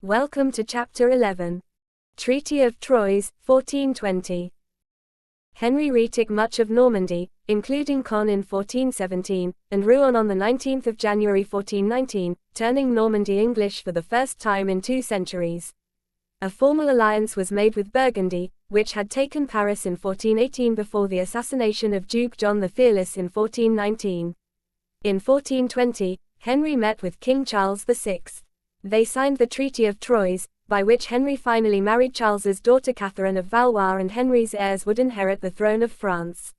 Welcome to Chapter 11. Treaty of Troyes, 1420. Henry retook much of Normandy, including Caen in 1417, and Rouen on the 19th of January 1419, turning Normandy English for the first time in 2 centuries. A formal alliance was made with Burgundy, which had taken Paris in 1418 before the assassination of Duke John the Fearless in 1419. In 1420, Henry met with King Charles VI. They signed the Treaty of Troyes, by which Henry finally married Charles's daughter Catherine of Valois, and Henry's heirs would inherit the throne of France.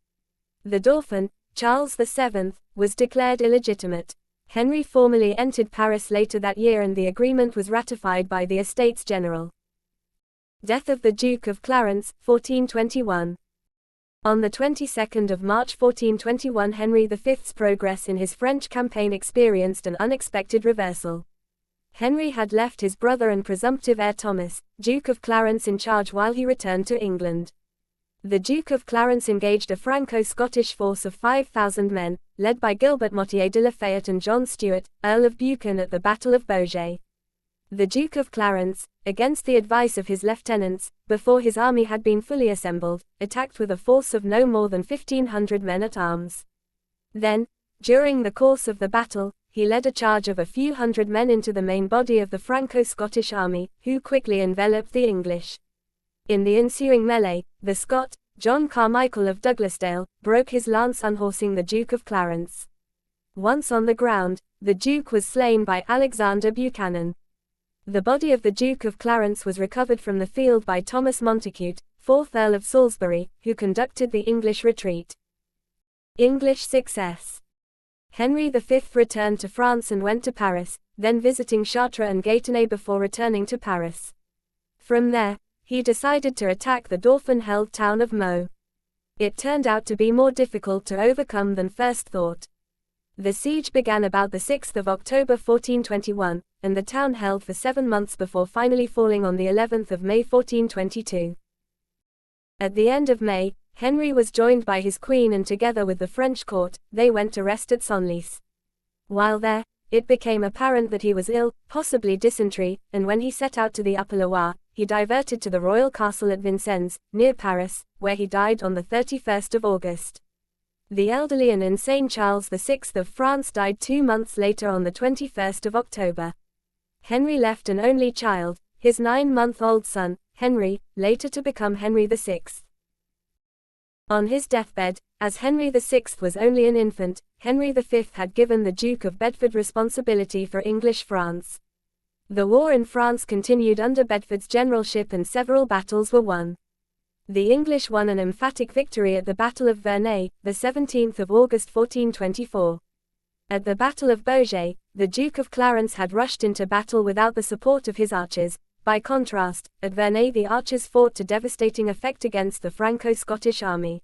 The Dauphin, Charles VII, was declared illegitimate. Henry formally entered Paris later that year, and the agreement was ratified by the Estates General. Death of the Duke of Clarence, 1421. On the 22nd of March 1421, Henry V's progress in his French campaign experienced an unexpected reversal. Henry had left his brother and presumptive heir Thomas, Duke of Clarence, in charge while he returned to England. The Duke of Clarence engaged a Franco-Scottish force of 5,000 men, led by Gilbert Motier de Lafayette and John Stuart, Earl of Buchan, at the Battle of Beaujeu. The Duke of Clarence, against the advice of his lieutenants, before his army had been fully assembled, attacked with a force of no more than 1,500 men at arms. Then, during the course of the battle, he led a charge of a few hundred men into the main body of the Franco-Scottish army, who quickly enveloped the English. In the ensuing melee, the Scot, John Carmichael of Douglasdale, broke his lance unhorsing the Duke of Clarence. Once on the ground, the Duke was slain by Alexander Buchanan. The body of the Duke of Clarence was recovered from the field by Thomas Montacute, 4th Earl of Salisbury, who conducted the English retreat. English success. Henry V returned to France and went to Paris, then visiting Chartres and Gâtinais before returning to Paris. From there, he decided to attack the Dauphin-held town of Meaux. It turned out to be more difficult to overcome than first thought. The siege began about the 6th of October 1421, and the town held for 7 months before finally falling on the 11th of May 1422. At the end of May, Henry was joined by his queen, and together with the French court, they went to rest at Senlis. While there, it became apparent that he was ill, possibly dysentery, and when he set out to the Upper Loire, he diverted to the royal castle at Vincennes, near Paris, where he died on the 31st of August. The elderly and insane Charles VI of France died 2 months later on the 21st of October. Henry left an only child, his 9-month-old son, Henry, later to become Henry VI. On his deathbed, as Henry VI was only an infant, Henry V had given the Duke of Bedford responsibility for English France. The war in France continued under Bedford's generalship, and several battles were won. The English won an emphatic victory at the Battle of Vernay, the 17th of August 1424. At the Battle of Beaujeu, the Duke of Clarence had rushed into battle without the support of his archers. By contrast, at Vernay the archers fought to devastating effect against the Franco-Scottish army.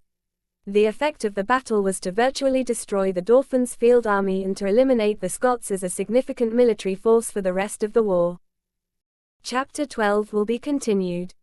The effect of the battle was to virtually destroy the Dauphin's field army and to eliminate the Scots as a significant military force for the rest of the war. Chapter 12 will be continued.